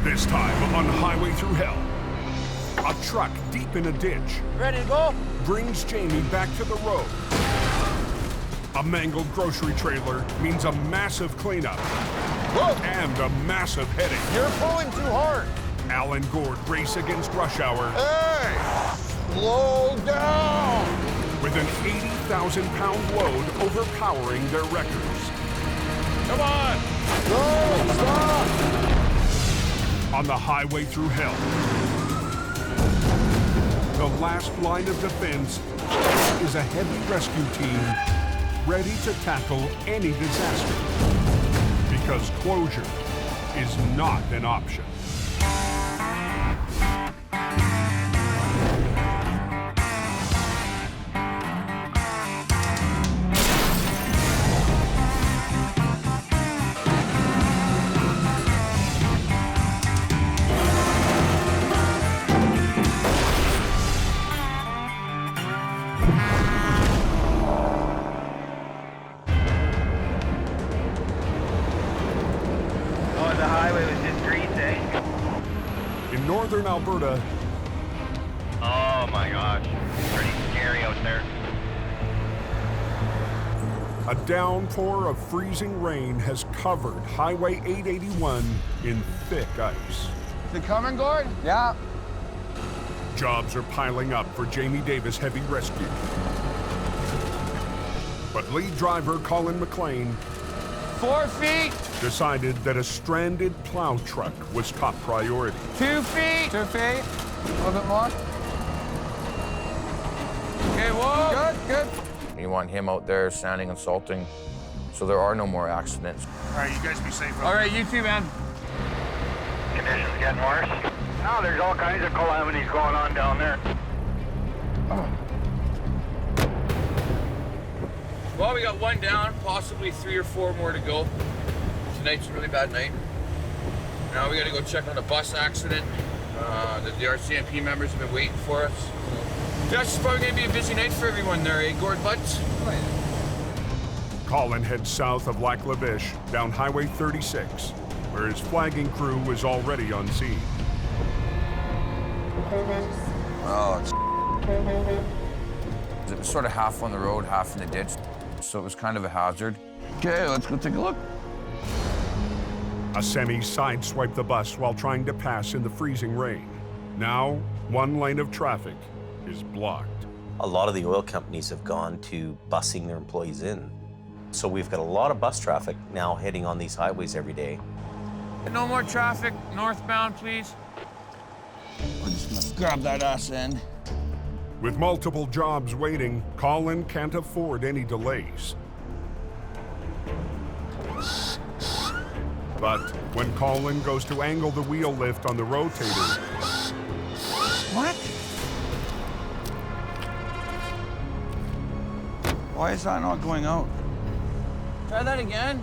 This time on Highway Through Hell, a truck deep in a ditch Ready to go? brings Jamie back to the road. A mangled grocery trailer means a massive cleanup and a massive headache. You're pulling too hard. Al and Gord race against rush hour Hey! Slow down! with an 80,000-pound load overpowering their wreckers. Come on! No, stop! On the Highway Through Hell, the last line of defense is a heavy rescue team ready to tackle any disaster. Because closure is not an option. Northern Alberta. Oh my gosh, it's pretty scary out there. A downpour of freezing rain has covered Highway 881 in thick ice. Is it coming, Gord? Yeah. Jobs are piling up for Jamie Davis Heavy Rescue. But lead driver Colin McLean 4 feet. decided that a stranded plow truck was top priority. 2 feet. 2 feet. A little bit more. Okay, whoa. Good. You want him out there sounding and salting so there are no more accidents. All right, you guys be safe. All right, you too, man. Conditions getting worse. Now there's all kinds of calamities going on down there. Well, we got one down, possibly 3 or 4 more to go. Tonight's a really bad night. Now we gotta go check on a bus accident. The RCMP members have been waiting for us. Josh, it's probably gonna be a busy night for everyone there, eh, Gord Butts? Colin heads south of Lac La Biche down Highway 36, where his flagging crew was already on scene. Oh, it was sort of half on the road, half in the ditch, so it was kind of a hazard. Okay, let's go take a look. A semi sideswiped the bus while trying to pass in the freezing rain. Now, one lane of traffic is blocked. A lot of the oil companies have gone to busing their employees in. So we've got a lot of bus traffic now heading on these highways every day. No more traffic northbound, please. We're just gonna grab that ass end. With multiple jobs waiting, Colin can't afford any delays. But when Colin goes to angle the wheel lift on the rotator, What? Why is that not going out? Try that again.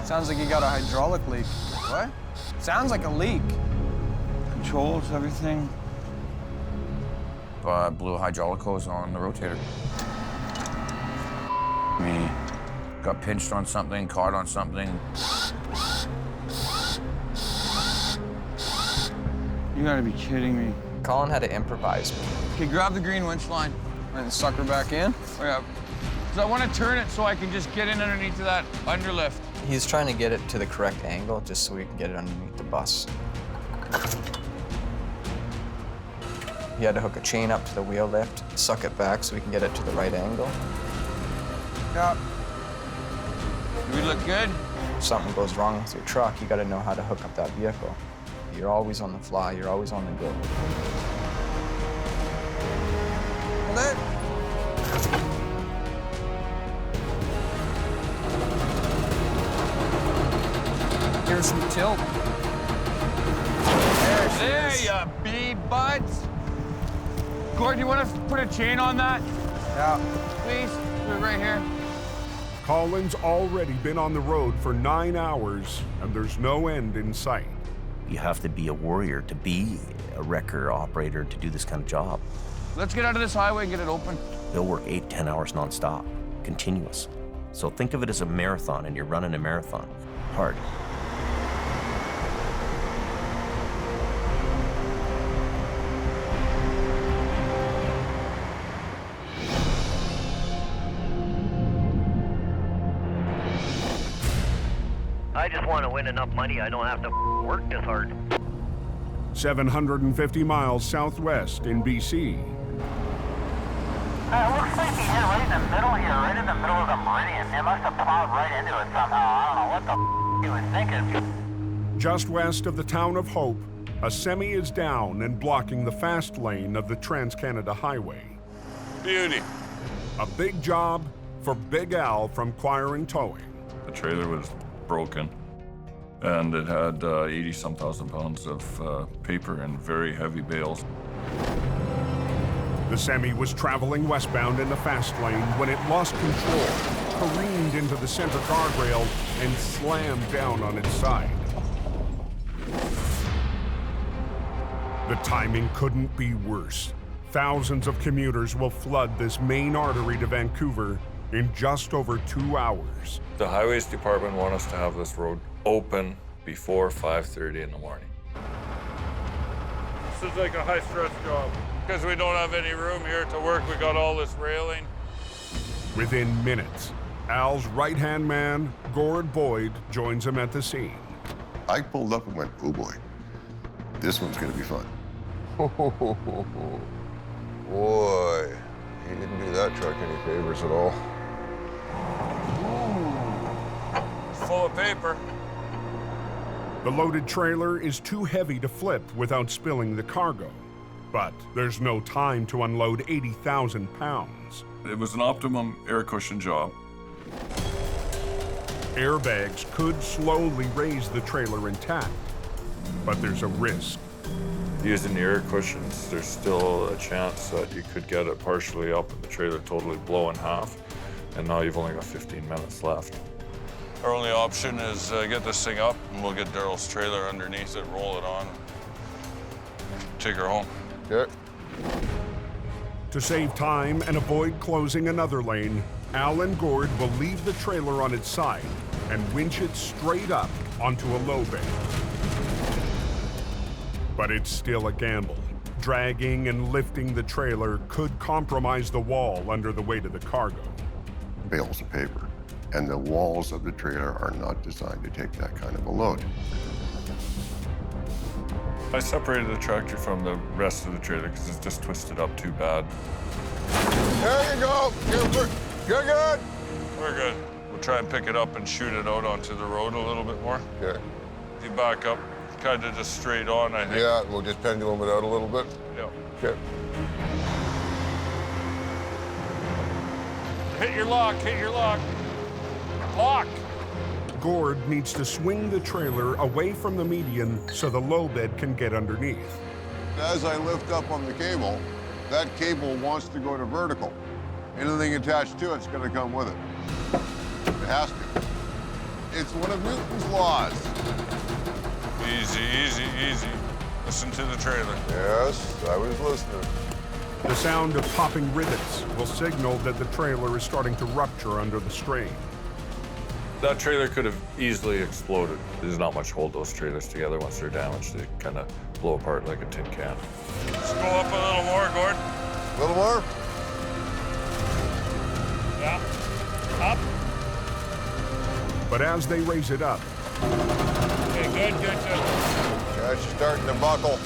Sounds like you got a hydraulic leak. What? Sounds like a leak. Controls, everything. Blew a hydraulic hose on the rotator. Me. Got pinched on something, caught on something. You gotta be kidding me. Colin had to improvise. Okay, grab the green winch line and suck her back in. Oh, yeah. 'Cause I want to turn it so I can just get in underneath of that underlift. He's trying to get it to the correct angle just so we can get it underneath the bus. He had to hook a chain up to the wheel lift, suck it back so we can get it to the right angle. Yeah. Do we look good? If something goes wrong with your truck, you gotta know how to hook up that vehicle. You're always on the fly, you're always on the go. Hold it. Here's some tilt. There you be, buds. Gord, you want to put a chain on that? Yeah. Please, put it right here. Colin's already been on the road for 9 hours, and there's no end in sight. You have to be a warrior to be a wrecker operator to do this kind of job. Let's get out of this highway and get it open. They'll work 8, 10 hours nonstop, continuous. So think of it as a marathon, and you're running a marathon. Hard. I just want to win enough money I don't have to work this hard. 750 miles southwest in BC. It looks like he hit right in the middle here, right in the middle of the meridian. He must have plowed right into it somehow. I don't know what the he was thinking. Just west of the town of Hope, a semi is down and blocking the fast lane of the TransCanada Highway. Beauty. A big job for Big Al from Choir and Towing. The trailer was broken, and it had 80-some thousand pounds of paper and very heavy bales. The semi was traveling westbound in the fast lane when it lost control, careened into the center guardrail, and slammed down on its side. The timing couldn't be worse. Thousands of commuters will flood this main artery to Vancouver in just over 2 hours. The Highways Department want us to have this road open before 5:30 in the morning. This is like a high-stress job. Because we don't have any room here to work, we got all this railing. Within minutes, Al's right-hand man, Gord Boyd, joins him at the scene. I pulled up and went, oh boy, this one's gonna be fun. Boy, he didn't do that truck any favors at all. It's full of paper. The loaded trailer is too heavy to flip without spilling the cargo. But there's no time to unload 80,000 pounds. It was an optimum air cushion job. Airbags could slowly raise the trailer intact, but there's a risk. Using the air cushions, there's still a chance that you could get it partially up and the trailer totally blow in half, and now you've only got 15 minutes left. Our only option is get this thing up, and we'll get Daryl's trailer underneath it, roll it on, take her home. Okay. To save time and avoid closing another lane, Al and Gord will leave the trailer on its side and winch it straight up onto a low bay. But it's still a gamble. Dragging and lifting the trailer could compromise the wall under the weight of the cargo. Bales of paper, and the walls of the trailer are not designed to take that kind of a load. I separated the tractor from the rest of the trailer because it's just twisted up too bad. There you go. You're good. We're good. We'll try and pick it up and shoot it out onto the road a little bit more. Okay. If you back up, kind of just straight on, I think. Yeah, we'll just pendulum it out a little bit. Yeah. Okay. Hit your lock, hit your lock. Lock. Gord needs to swing the trailer away from the median so the low bed can get underneath. As I lift up on the cable, that cable wants to go to vertical. Anything attached to it's going to come with it. It has to. It's one of Newton's laws. Easy, easy, easy. Listen to the trailer. Yes, I was listening. The sound of popping rivets will signal that the trailer is starting to rupture under the strain. That trailer could have easily exploded. There's not much hold those trailers together. Once they're damaged, they kind of blow apart like a tin can. Let's go up a little more, Gord. A little more? Yeah. Up. But as they raise it up, Okay, good, good, good. Yeah, it's starting to buckle.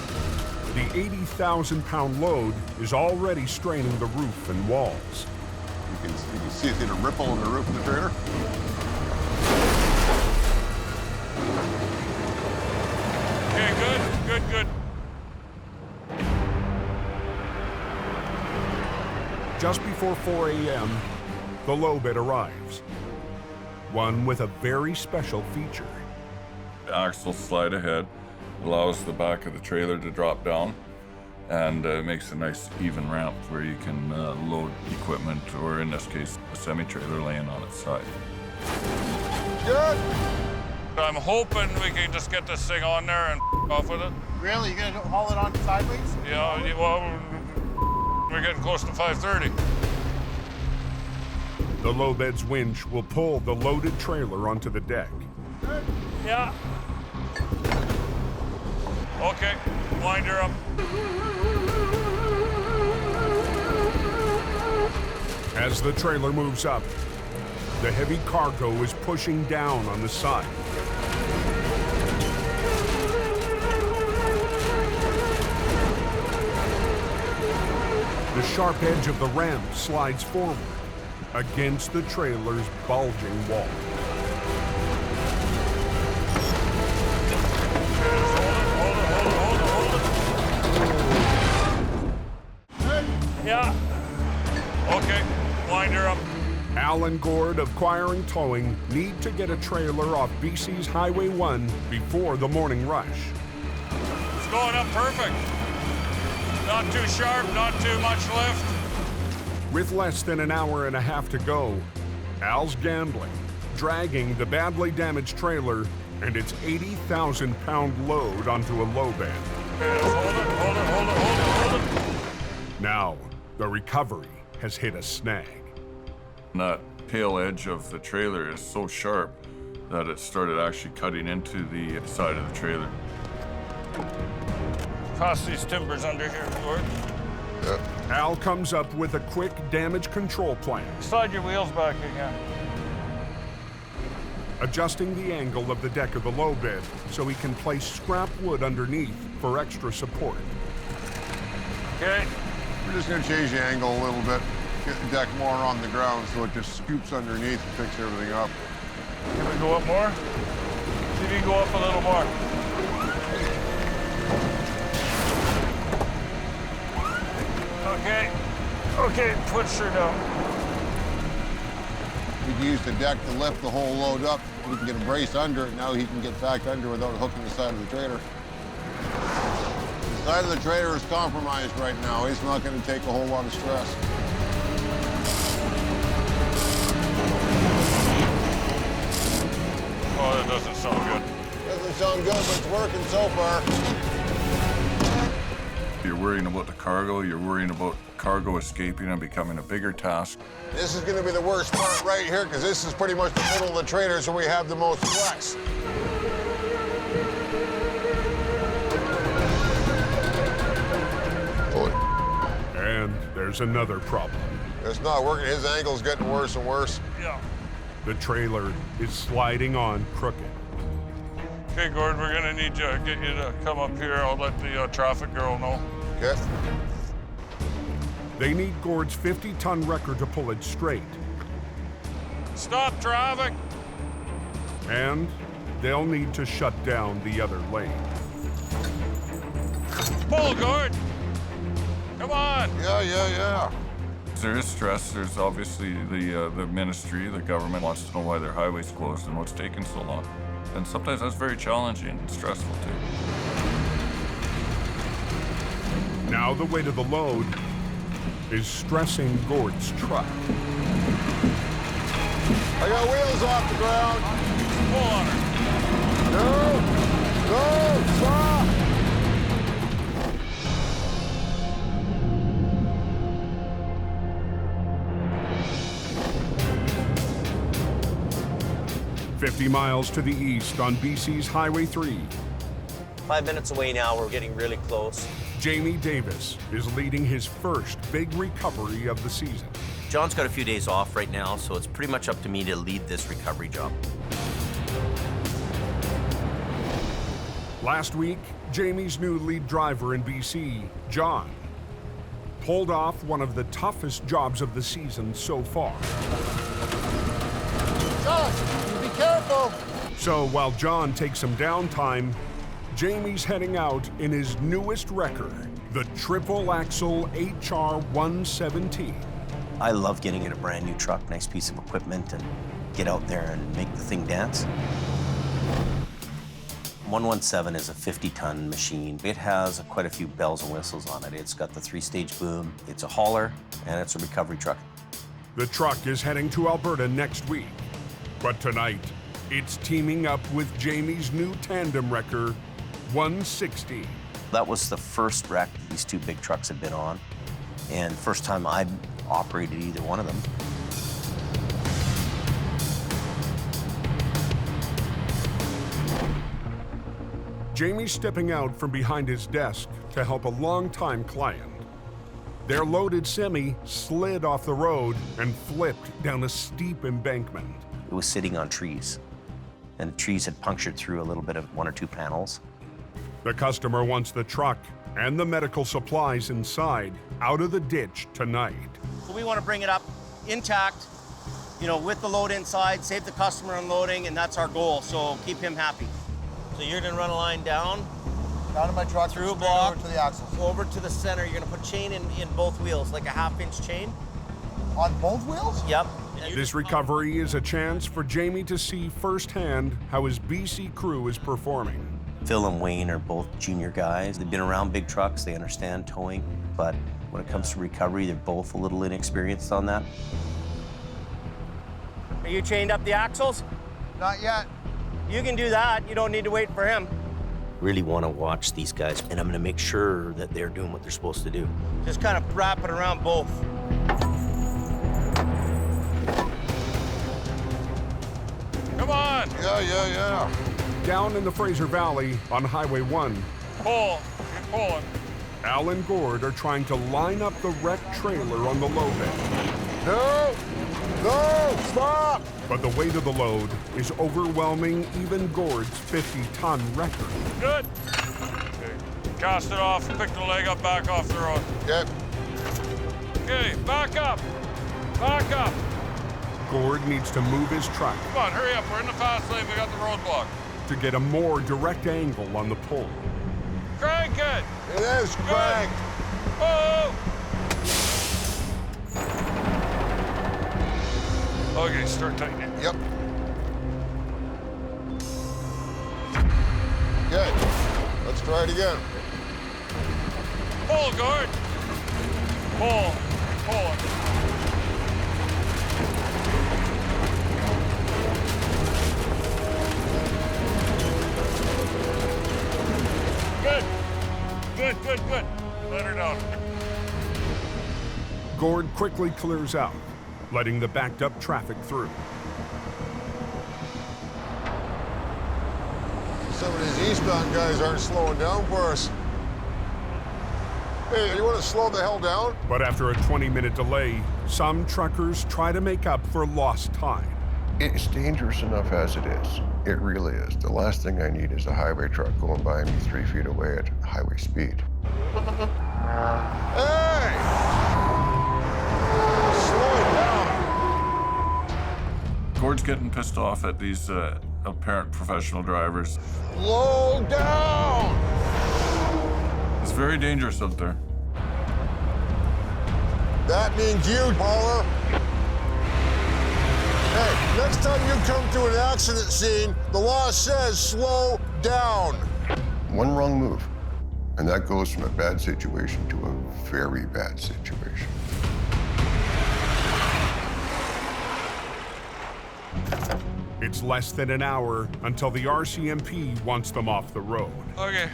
the 80,000-pound load is already straining the roof and walls. You can see it hit a ripple in the roof of the trailer. Okay, good, good, good. Just before 4 a.m., the low bed arrives. One with a very special feature. The axles slide ahead, allows the back of the trailer to drop down, and makes a nice even ramp where you can load equipment, or in this case, a semi-trailer laying on its side. Good. I'm hoping we can just get this thing on there and off with it. Really? You gonna haul it on sideways? Yeah, well, we're getting close to 5:30. The low bed's winch will pull the loaded trailer onto the deck. Yeah. Okay, wind her up. As the trailer moves up, the heavy cargo is pushing down on the side. The sharp edge of the ramp slides forward against the trailer's bulging wall. Yeah. Okay, wind her up. Al and Gord of Choiring Towing need to get a trailer off BC's Highway 1 before the morning rush. It's going up perfect. Not too sharp, not too much lift. With less than an hour and a half to go, Al's gambling, dragging the badly damaged trailer and its 80,000-pound load onto a low bed. Hold it. Now, the recovery has hit a snag. That tail edge of the trailer is so sharp that it started actually cutting into the side of the trailer. Toss these timbers under here, Gord. Al comes up with a quick damage control plan. Slide your wheels back again. Adjusting the angle of the deck of the low bed so he can place scrap wood underneath for extra support. Okay. We're just gonna change the angle a little bit, get the deck more on the ground so it just scoops underneath and picks everything up. Can we go up more? See if you can go up a little more. Okay, push her down. We can use the deck to lift the whole load up. We can get a brace under it. Now he can get back under without hooking the side of the trailer. The side of the trailer is compromised right now. He's not going to take a whole lot of stress. Oh, that doesn't sound good. Doesn't sound good, but it's working so far. You're worrying about the cargo, you're worrying about cargo escaping and becoming a bigger task. This is going to be the worst part right here because this is pretty much the middle of the trailer, so we have the most flex. And there's another problem. It's not working. His angle's getting worse and worse. Yeah. The trailer is sliding on crooked. Okay, Gord, we're gonna need to get you to come up here. I'll let the traffic girl know. Okay. They need Gord's 50-ton wrecker to pull it straight. Stop traffic! And they'll need to shut down the other lane. Pull, Gord! Come on! Yeah. There is stress. There's obviously the ministry, the government wants to know why their highway's closed and what's taking so long. And sometimes that's very challenging and stressful too. Now the weight of the load is stressing Gord's truck. I got wheels off the ground. Pull on her. No, stop! "50 miles to the east on BC's Highway 3, 5 minutes away now, we're getting really close. Jamie Davis is leading his first big recovery of the season. John's got a few days off right now, so it's pretty much up to me to lead this recovery job. Last week, Jamie's new lead driver in BC, John, pulled off one of the toughest jobs of the season so far. Josh, be careful. So while John takes some downtime, Jamie's heading out in his newest wrecker, the triple-axle HR 117. I love getting in a brand new truck, nice piece of equipment, and get out there and make the thing dance. 117 is a 50-ton machine. It has quite a few bells and whistles on it. It's got the 3-stage boom, it's a hauler, and it's a recovery truck. The truck is heading to Alberta next week. But tonight, it's teaming up with Jamie's new tandem wrecker, 160. That was the first wreck these two big trucks had been on, and first time I'd operated either one of them. Jamie's stepping out from behind his desk to help a longtime client. Their loaded semi slid off the road and flipped down a steep embankment. It was sitting on trees, and the trees had punctured through a little bit of 1 or 2 panels. The customer wants the truck and the medical supplies inside out of the ditch tonight. So we want to bring it up intact, you know, with the load inside, save the customer unloading, and that's our goal, so keep him happy. So you're gonna run a line down to my truck, through a block, over to the axles. over to the center. You're gonna put chain in both wheels, like a 1/2-inch chain. On both wheels? Yep. This recovery is a chance for Jamie to see firsthand how his BC crew is performing. Phil and Wayne are both junior guys. They've been around big trucks, they understand towing, but when it comes to recovery, they're both a little inexperienced on that. Are you chained up the axles? Not yet. You can do that. You don't need to wait for him. Really want to watch these guys, and I'm going to make sure that they're doing what they're supposed to do. Just kind of wrap it around both. Come on! Yeah. Down in the Fraser Valley on Highway 1, Pull. Keep pulling. Al and Gord are trying to line up the wrecked trailer on the low bed. No! No! Stop! But the weight of the load is overwhelming even Gord's 50-ton record. Good. Okay. Cast it off. Pick the leg up, back off the road. Okay. Okay, back up. Back up. Gord needs to move his truck Come on, hurry up. We're in the fast lane. We got the roadblock. to get a more direct angle on the pull. Crank it. It is cranked. Oh! Okay, start tightening. Yep. Okay. Let's try it again. Pull, Gord. Pull. Pull it. Good. Good. Let her down. Gord quickly clears out, letting the backed up traffic through. Some of these eastbound guys aren't slowing down for us. Hey, you want to slow the hell down? But after a 20-minute delay, some truckers try to make up for lost time. It's dangerous enough as it is. It really is. The last thing I need is a highway truck going by me 3 feet away at highway speed. Hey! Slow it down. Gord's getting pissed off at these apparent professional drivers. Slow down! It's very dangerous out there. That means you, Paula. Hey, next time you come to an accident scene, the law says slow down. One wrong move, and that goes from a bad situation to a very bad situation. It's less than an hour until the RCMP wants them off the road. Okay.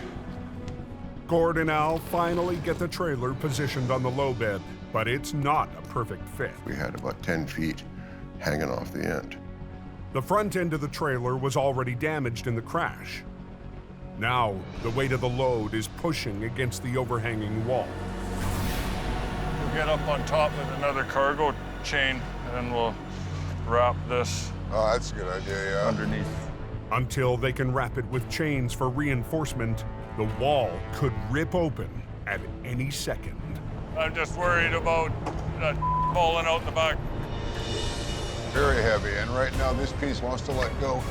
Gord and Al finally get the trailer positioned on the low bed, but it's not a perfect fit. We had about 10 feet hanging off the end. The front end of the trailer was already damaged in the crash. Now, the weight of the load is pushing against the overhanging wall. We'll get up on top with another cargo chain, and then we'll wrap this Oh, that's a good idea, yeah. underneath. Until they can wrap it with chains for reinforcement, the wall could rip open at any second. I'm just worried about that falling out the back. Very heavy, and right now this piece wants to let go.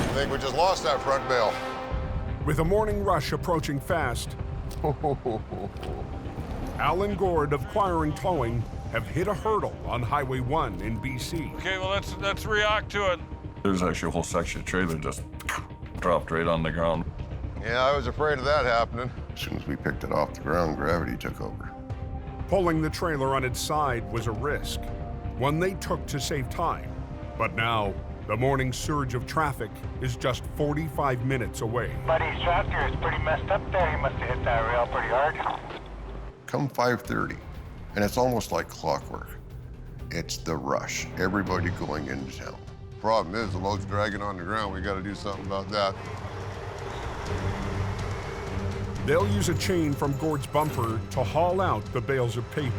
I think we just lost that front bale. With the morning rush approaching fast, Al and Gord of Quiring Towing have hit a hurdle on Highway 1 in BC. Okay, well, let's react to it. There's actually a whole section of trailer just dropped right on the ground. Yeah, I was afraid of that happening. As soon as we picked it off the ground, gravity took over. Pulling the trailer on its side was a risk, one they took to save time. But now, the morning surge of traffic is just 45 minutes away. Buddy's tractor is pretty messed up there. He must have hit that rail pretty hard. Come 5:30, and it's almost like clockwork. It's the rush, everybody going into town. Problem is, the load's dragging on the ground. We got to do something about that. They'll use a chain from Gord's bumper to haul out the bales of paper.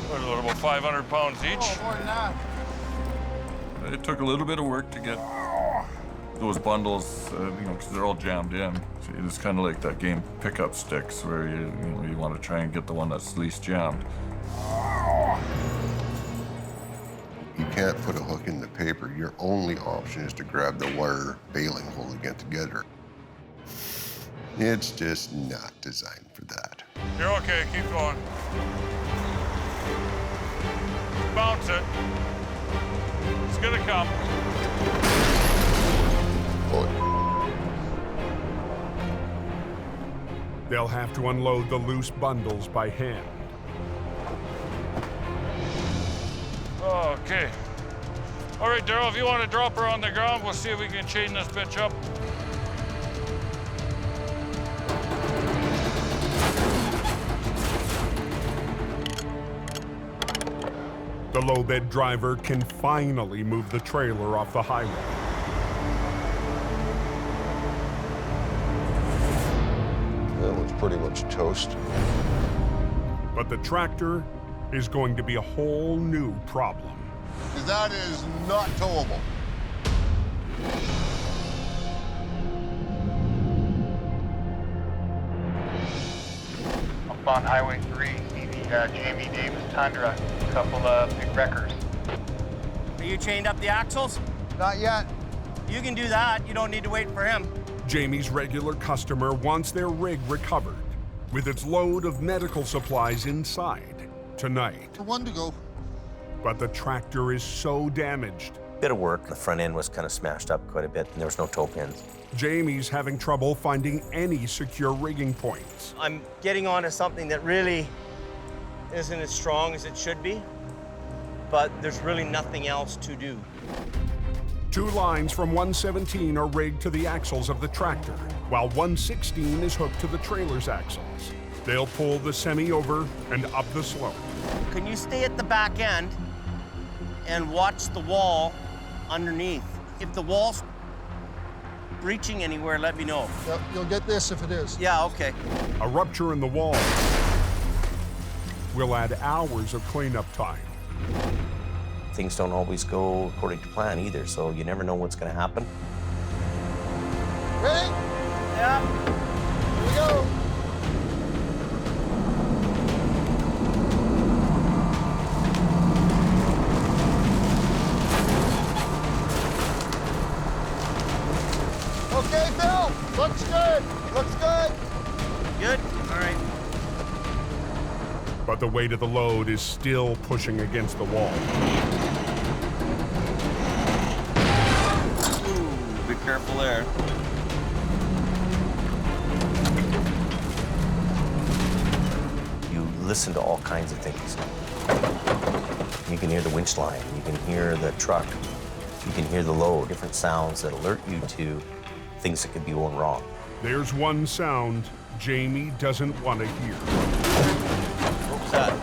What, a little about 500 pounds each? Oh, more than that. It took a little bit of work to get those bundles, because they're all jammed in. So it's kind of like that game pickup sticks, where you want to try and get the one that's least jammed. You can't put a hook in the paper. Your only option is to grab the wire baling hole again together. It's just not designed for that. You're okay, keep going. Bounce it. It's gonna come. They'll have to unload the loose bundles by hand. Okay. All right, Daryl, if you want to drop her on the ground, we'll see if we can chain this bitch up. The low-bed driver can finally move the trailer off the highway. That one's pretty much toast. But the tractor is going to be a whole new problem. Because that is not towable. Up on Highway 3, see the Jamie Davis Tundra, a couple of big wreckers. Are you chained up the axles? Not yet. You can do that. You don't need to wait for him. Jamie's regular customer wants their rig recovered with its load of medical supplies inside tonight. One to go. But the tractor is so damaged. Bit of work. The front end was kind of smashed up quite a bit, and there was no toe pins. Jamie's having trouble finding any secure rigging points. I'm getting onto something that really isn't as strong as it should be, but there's really nothing else to do. 2 lines from 117 are rigged to the axles of the tractor, while 116 is hooked to the trailer's axles. They'll pull the semi over and up the slope. Can you stay at the back end and watch the wall underneath? If the wall's breaching anywhere, let me know. Yep, you'll get this if it is. Yeah, okay. A rupture in the wall will add hours of cleanup time. Things don't always go according to plan either, so you never know what's going to happen. Ready? Yeah. Here we go. Okay, Phil. Looks good. Looks good. Good? All right. But the weight of the load is still pushing against the wall. Ooh, be careful there. You listen to all kinds of things. You can hear the winch line, you can hear the truck, you can hear the load, different sounds that alert you to things that could be going wrong. There's one sound Jamie doesn't want to hear. What was that?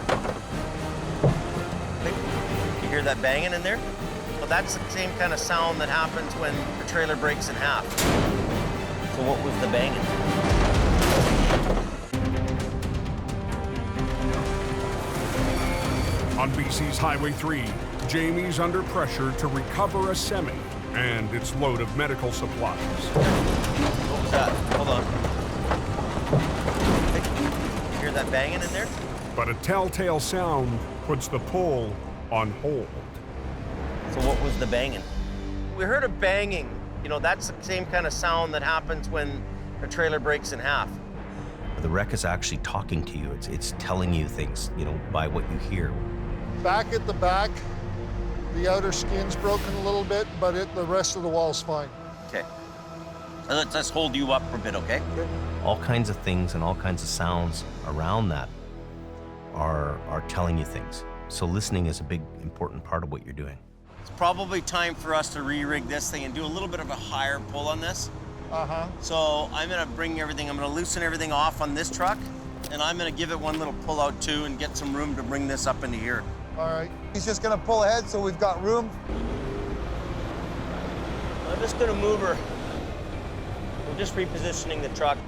You hear that banging in there? Well, that's the same kind of sound that happens when the trailer breaks in half. So what was the banging? On BC's Highway 3, Jamie's under pressure to recover a semi and its load of medical supplies. What was that? Hold on. You hear that banging in there? But a telltale sound puts the pull on hold. So what was the banging? We heard a banging. You know, that's the same kind of sound that happens when a trailer breaks in half. The wreck is actually talking to you. It's telling you things, by what you hear. Back at the back, the outer skin's broken a little bit, but the rest of the wall's fine. Okay. Let's just hold you up for a bit, okay? All kinds of things and all kinds of sounds around that are telling you things. So listening is a big, important part of what you're doing. It's probably time for us to re-rig this thing and do a little bit of a higher pull on this. So I'm gonna bring everything, I'm gonna loosen everything off on this truck, and I'm gonna give it one little pull out too and get some room to bring this up into here. All right. He's just gonna pull ahead so we've got room. I'm just gonna move her. We're just repositioning the truck.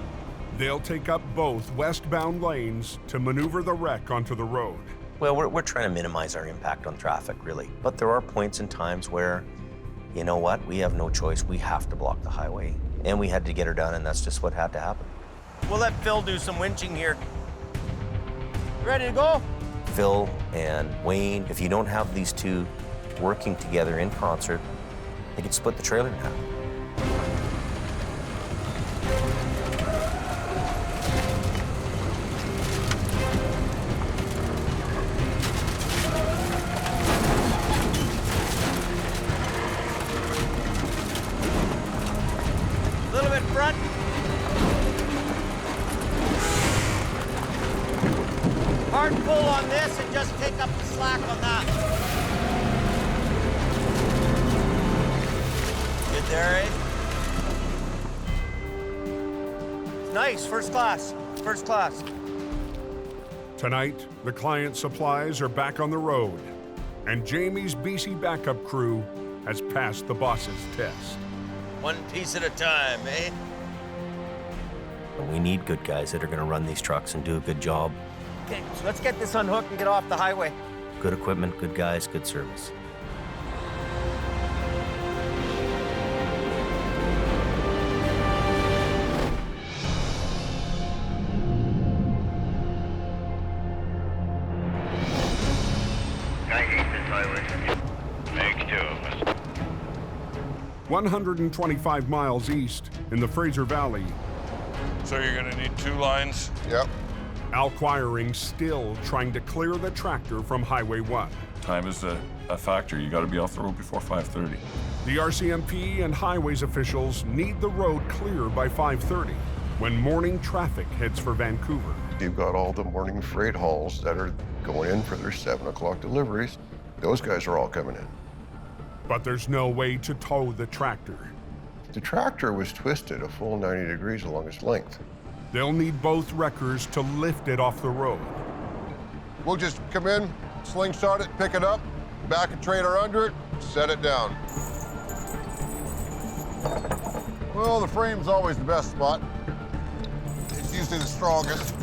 They'll take up both westbound lanes to maneuver the wreck onto the road. Well, we're trying to minimize our impact on traffic, really. But there are points and times where, you know what, we have no choice. We have to block the highway. And we had to get her done, and that's just what had to happen. We'll let Phil do some winching here. Ready to go? Phil and Wayne, if you don't have these two working together in concert, they could split the trailer in half. A little bit front. Hard pull on this and just take up the slack on that. Good there, eh? Nice, first class, first class. Tonight, the client's supplies are back on the road, and Jamie's BC backup crew has passed the boss's test. One piece at a time, eh? And we need good guys that are going to run these trucks and do a good job. Okay, so let's get this unhooked and get off the highway. Good equipment, good guys, good service. I hate this highway. Make two of us. 125 miles east in the Fraser Valley, So you're gonna need 2 lines? Yep. Al Quiring still trying to clear the tractor from Highway 1. Time is a factor. You gotta be off the road before 5:30. The RCMP and highways officials need the road clear by 5:30 when morning traffic heads for Vancouver. You've got all the morning freight hauls that are going in for their 7 o'clock deliveries. Those guys are all coming in. But there's no way to tow the tractor. The tractor was twisted a full 90 degrees along its length. They'll need both wreckers to lift it off the road. We'll just come in, slingshot it, pick it up, back a trailer under it, set it down. Well, the frame's always the best spot. It's usually the strongest.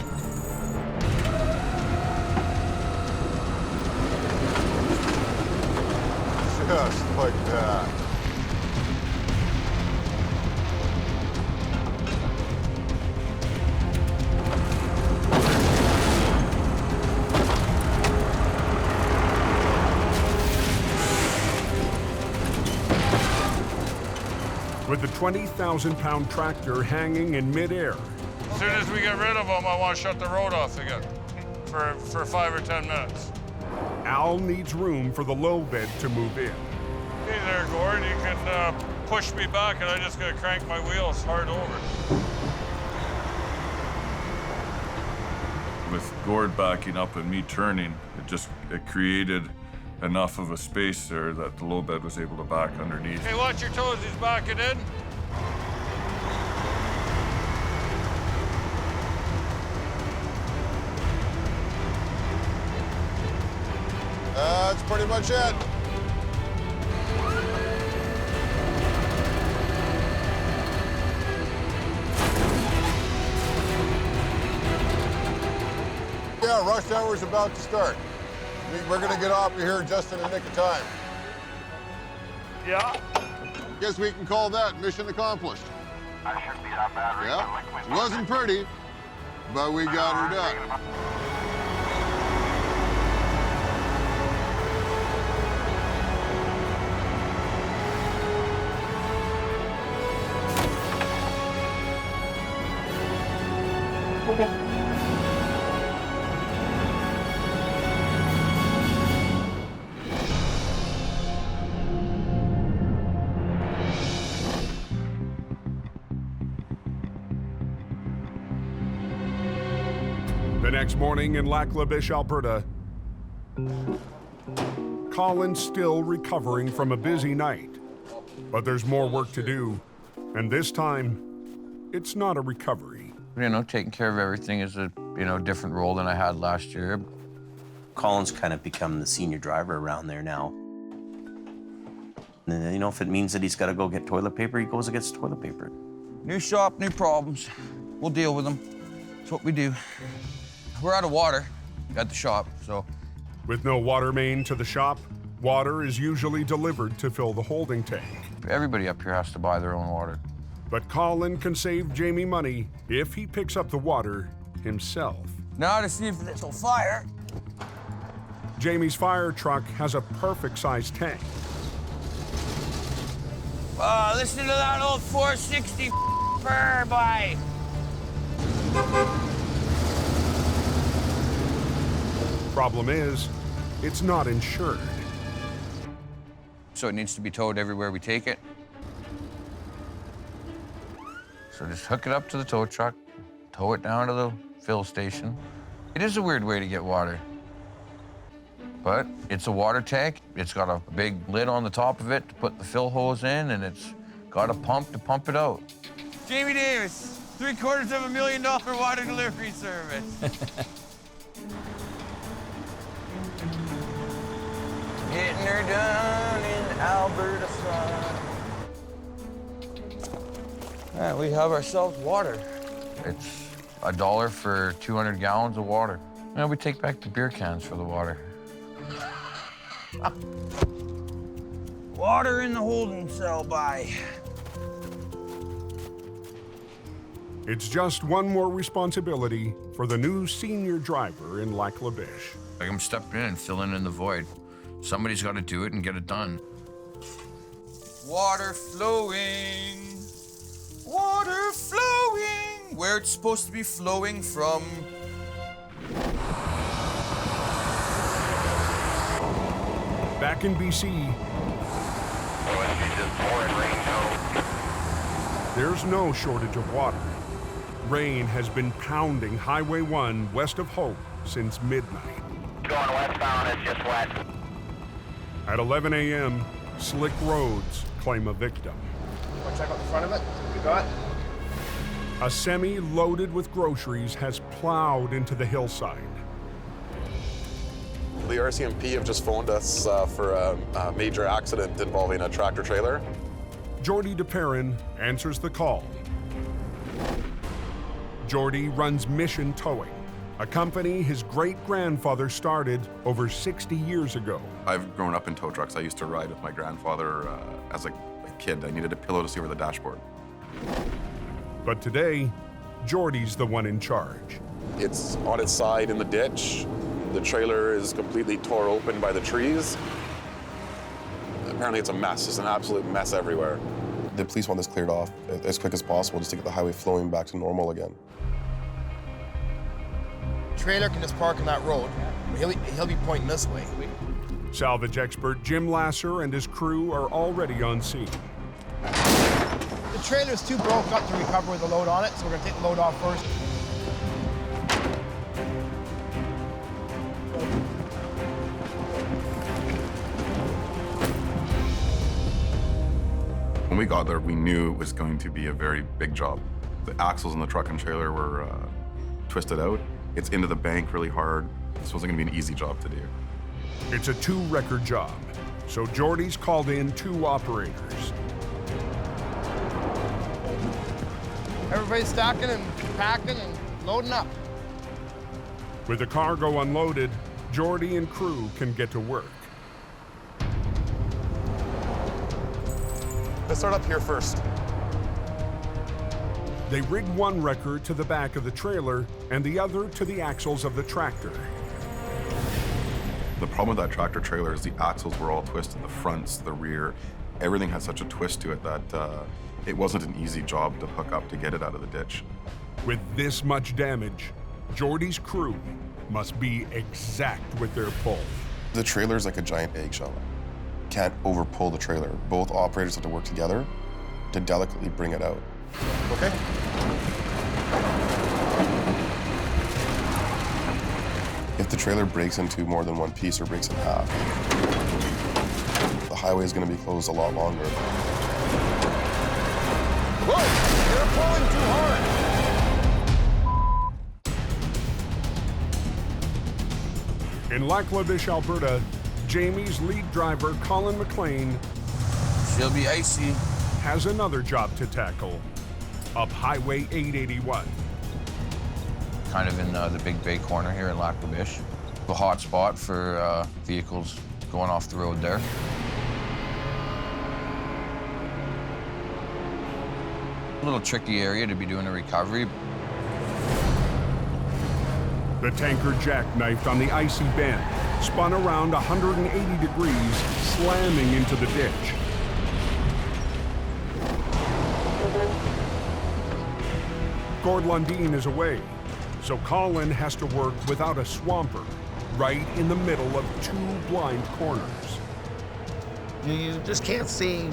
Just like that. With the 20,000-pound tractor hanging in midair. As soon as we get rid of them, I want to shut the road off again for 5 or 10 minutes. Al needs room for the low bed to move in. Hey there, Gord. You can push me back, and I just got to crank my wheels hard over. With Gord backing up and me turning, it created enough of a space there that the low bed was able to back underneath. Hey, watch your toes. He's backing in. That's pretty much it. Yeah, rush hour's about to start. We're gonna get off of here just in the nick of time. Yeah. Guess we can call that mission accomplished. That shouldn't be that bad. Yeah, it wasn't pretty, but we got her done. The next morning in Lac La Biche, Alberta, Colin's still recovering from a busy night. But there's more work to do, and this time, it's not a recovery. You know, taking care of everything is a, different role than I had last year. Colin's kind of become the senior driver around there now. And, if it means that he's got to go get toilet paper, he goes and gets toilet paper. New shop, new problems. We'll deal with them. That's what we do. We're out of water at the shop, so. With no water main to the shop, water is usually delivered to fill the holding tank. Everybody up here has to buy their own water. But Colin can save Jamie money if he picks up the water himself. Now to see if this will fire. Jamie's fire truck has a perfect-sized tank. Listen to that old 460 burr, boy. Problem is, it's not insured. So it needs to be towed everywhere we take it. So just hook it up to the tow truck, tow it down to the fill station. It is a weird way to get water. But it's a water tank. It's got a big lid on the top of it to put the fill hose in, and it's got a pump to pump it out. Jamie Davis, $750,000 water delivery service. Getting her done in Alberta sun. And we have ourselves water. It's $1 for 200 gallons of water. And we take back the beer cans for the water. Water in the holding cell, bye. It's just one more responsibility for the new senior driver in Lac La Biche. I'm stepping in and filling in the void. Somebody's got to do it and get it done. Water flowing, water flowing, where it's supposed to be flowing from. Back in BC, there's no shortage of water. Rain has been pounding Highway 1 west of Hope since midnight. Going westbound, it's just wet. At 11 a.m., slick roads claim a victim. Want to check out the front of it? We got? A semi loaded with groceries has plowed into the hillside. The RCMP have just phoned us for a major accident involving a tractor trailer. Jordy DePerrin answers the call. Jordy runs Mission Towing, a company his great-grandfather started over 60 years ago. I've grown up in tow trucks. I used to ride with my grandfather as a kid. I needed a pillow to see over the dashboard. But today, Jordy's the one in charge. It's on its side in the ditch. The trailer is completely tore open by the trees. Apparently it's a mess. It's an absolute mess everywhere. The police want this cleared off as quick as possible just to get the highway flowing back to normal again. Trailer can just park on that road. He'll be pointing this way. Salvage expert Jim Lasser and his crew are already on scene. The trailer's too broke up to recover with the load on it, so we're gonna take the load off first. When we got there, we knew it was going to be a very big job. The axles in the truck and trailer were twisted out. It's into the bank really hard. This wasn't gonna be an easy job to do. It's a 2-record job, so Jordy's called in 2 operators. Everybody's stacking and packing and loading up. With the cargo unloaded, Jordy and crew can get to work. Let's start up here first. They rig one wrecker to the back of the trailer and the other to the axles of the tractor. The problem with that tractor trailer is the axles were all twisted, the fronts, the rear. Everything had such a twist to it that it wasn't an easy job to hook up to get it out of the ditch. With this much damage, Jordy's crew must be exact with their pull. The trailer's like a giant eggshell. Can't over-pull the trailer. Both operators have to work together to delicately bring it out. Okay. If the trailer breaks into more than one piece or breaks in half, highway is going to be closed a lot longer. Whoa! You're pulling too hard! In Laclavish, Alberta, Jamie's lead driver, Colin McLean, she'll be icy, has another job to tackle up Highway 881. Kind of in the Big Bay corner here in Laclavish. A hot spot for vehicles going off the road there. A little tricky area to be doing a recovery. The tanker jackknifed on the icy bend, spun around 180 degrees, slamming into the ditch. Gord Lundeen is away, so Colin has to work without a swamper, right in the middle of two blind corners. You just can't see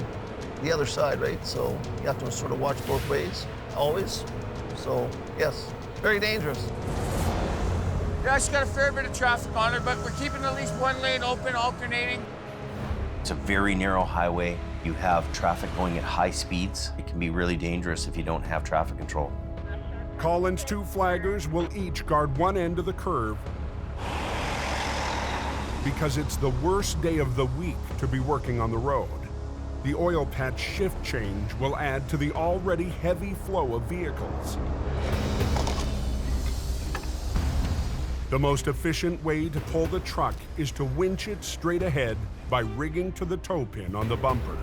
the other side, right? So you have to sort of watch both ways, always. So, yes, very dangerous. Yeah, it's got a fair bit of traffic on it, but we're keeping at least one lane open, alternating. It's a very narrow highway. You have traffic going at high speeds. It can be really dangerous if you don't have traffic control. Colin's two flaggers will each guard one end of the curve because it's the worst day of the week to be working on the road. The oil patch shift change will add to the already heavy flow of vehicles. The most efficient way to pull the truck is to winch it straight ahead by rigging to the toe pin on the bumper.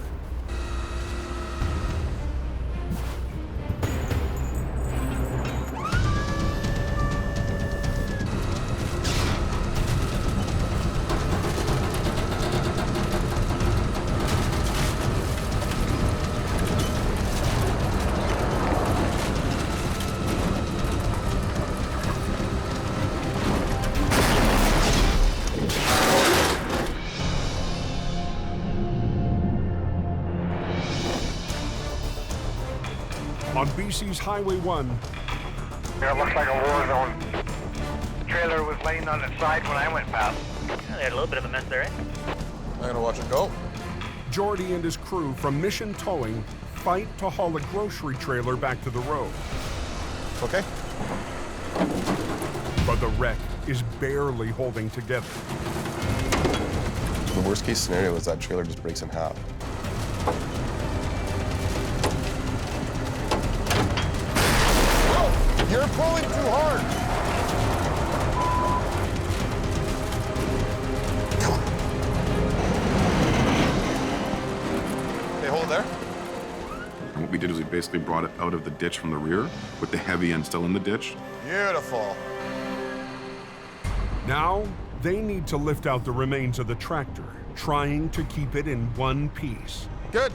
On BC's Highway 1. Yeah, it looks like a war zone. The trailer was laying on its side when I went past. Yeah, they had a little bit of a mess there, eh? I'm gonna watch it go. Jordy and his crew from Mission Towing fight to haul a grocery trailer back to the road. Okay. But the wreck is barely holding together. The worst case scenario is that trailer just breaks in half. You're pulling too hard. Okay, hold it there. And what we did is we basically brought it out of the ditch from the rear with the heavy end still in the ditch. Beautiful. Now, they need to lift out the remains of the tractor, trying to keep it in one piece. Good.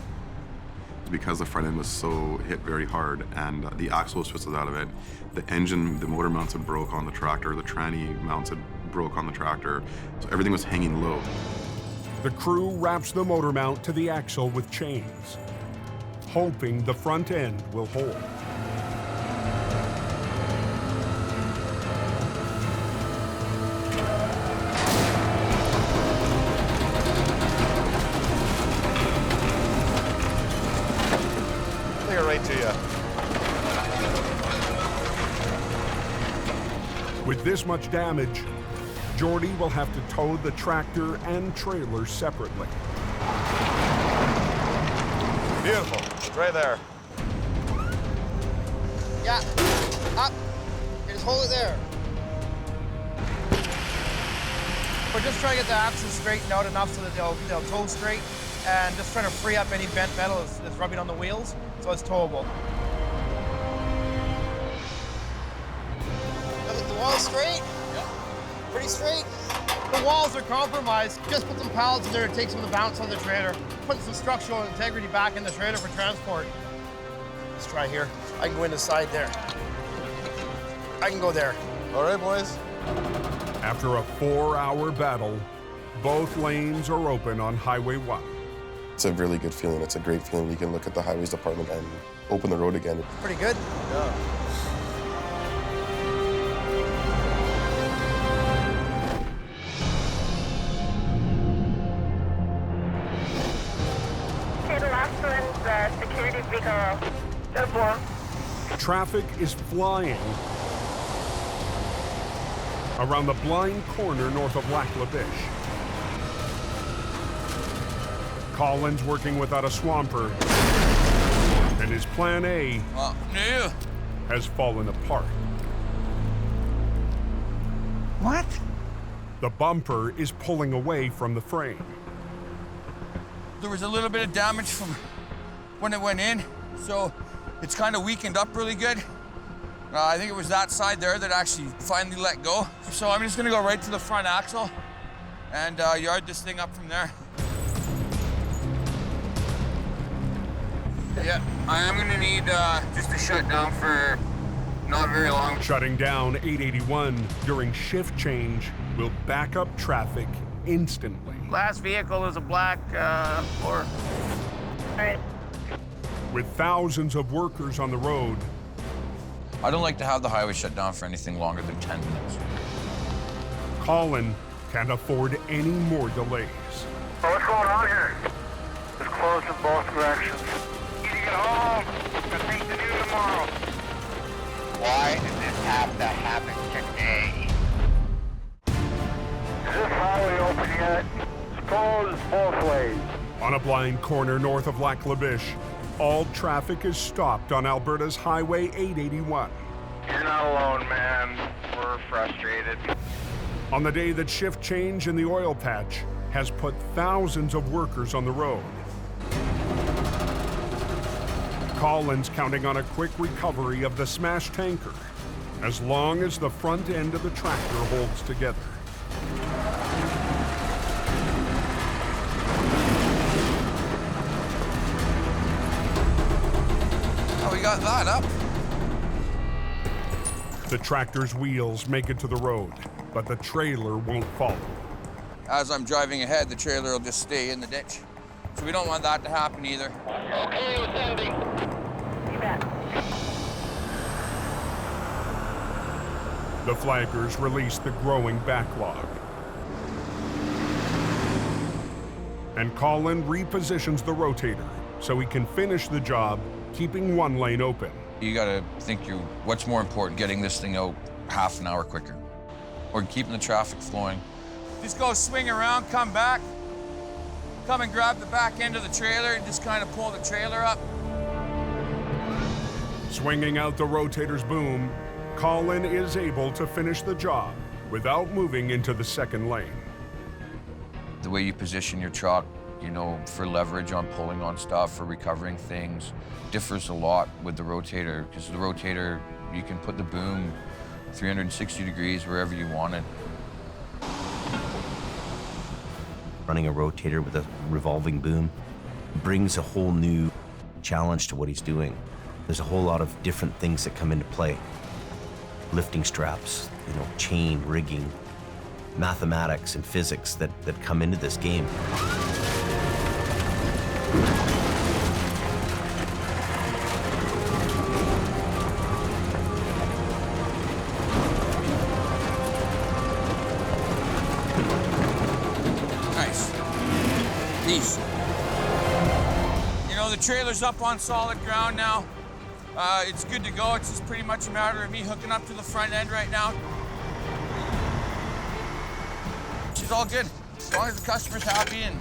Because the front end was so hit very hard and the axle was twisted out of it, the engine, the motor mounts had broke on the tractor, the tranny mounts had broke on the tractor, so everything was hanging low. The crew wraps the motor mount to the axle with chains, hoping the front end will hold. Right to you. With this much damage, Jordy will have to tow the tractor and trailer separately. Beautiful. It's right there. Yeah. Up. Okay, just hold it there. We're just trying to get the axles straightened out enough so that they'll tow straight, and just trying to free up any bent metal that's rubbing on the wheels, so it's towable. The wall's straight? Yep. Pretty straight? The walls are compromised. Just put some pallets in there to take some of the bounce on the trailer. Put some structural integrity back in the trailer for transport. Let's try here. I can go in the side there. I can go there. All right, boys. After a 4-hour battle, both lanes are open on Highway 1. It's a really good feeling. It's a great feeling. You can look at the highways department and open the road again. Pretty good? Yeah. Crossland, security vehicle. 10-4. Traffic is flying around the blind corner north of Lac La Biche. Colin's working without a swamper, and his plan A has fallen apart. What? The bumper is pulling away from the frame. There was a little bit of damage from when it went in, so it's kind of weakened up really good. I think it was that side there that actually finally let go. So I'm just gonna go right to the front axle and yard this thing up from there. Yeah, I am gonna need just to shut down for not very long. Shutting down 881 during shift change will back up traffic instantly. Last vehicle is a black Explorer. Right. With thousands of workers on the road, I don't like to have the highway shut down for anything longer than 10 minutes. Colin can't afford any more delays. Oh, what's going on here? It's closed in both directions. Need to get home. Got things to do tomorrow. Why did this have to happen today? Is this highway open yet? It's closed both ways. On a blind corner north of Lac La Biche, all traffic is stopped on Alberta's Highway 881. You're not alone, man. We're frustrated. On the day that shift change in the oil patch has put thousands of workers on the road. Colin's counting on a quick recovery of the smashed tanker, as long as the front end of the tractor holds together. Oh, we got that up. The tractor's wheels make it to the road, but the trailer won't follow. As I'm driving ahead, the trailer will just stay in the ditch. So we don't want that to happen either. Okay with ending. You bet. The flaggers release the growing backlog. And Colin repositions the rotator so he can finish the job, keeping one lane open. You gotta think what's more important, getting this thing out half an hour quicker, or keeping the traffic flowing. Just go swing around, come back, come and grab the back end of the trailer and just kind of pull the trailer up. Swinging out the rotator's boom, Colin is able to finish the job without moving into the second lane. The way you position your truck, for leverage on pulling on stuff, for recovering things, differs a lot with the rotator, because the rotator, you can put the boom 360 degrees wherever you want it. Running a rotator with a revolving boom brings a whole new challenge to what he's doing. There's a whole lot of different things that come into play. Lifting straps, chain rigging, mathematics and physics that come into this game. Nice. Peace. The trailer's up on solid ground now. It's good to go. It's just pretty much a matter of me hooking up to the front end right now. She's all good. As long as the customer's happy and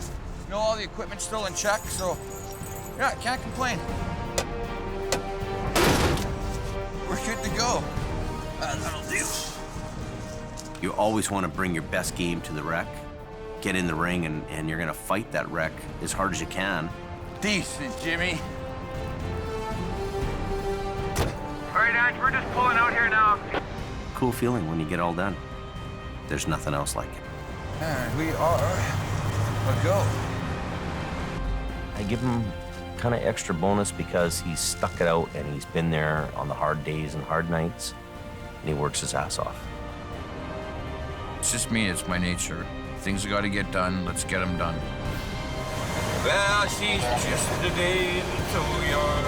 all the equipment's still in check, so yeah, can't complain. We're good to go. That'll do. You always want to bring your best game to the wreck. Get in the ring and you're gonna fight that wreck as hard as you can. Decent, Jimmy. All right, Ange, we're just pulling out here now. Cool feeling when you get all done. There's nothing else like it. And we are a go. I give him kind of extra bonus because he's stuck it out and he's been there on the hard days and hard nights, and he works his ass off. It's just me, it's my nature. Things have got to get done, let's get them done. Well, she's just a day in the tow yard.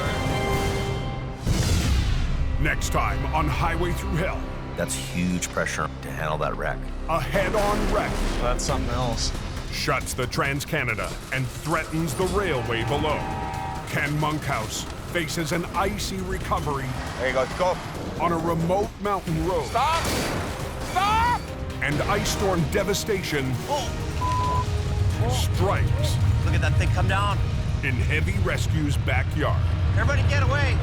Next time on Highway Through Hell. That's huge pressure to handle that wreck. A head-on wreck. That's something else. Shuts the TransCanada and threatens the railway below. Ken Monkhouse faces an icy recovery. There you go, let's go. On a remote mountain road. Stop! Stop! And ice storm devastation strikes. Look at that thing come down. In Heavy Rescue's backyard. Everybody get away.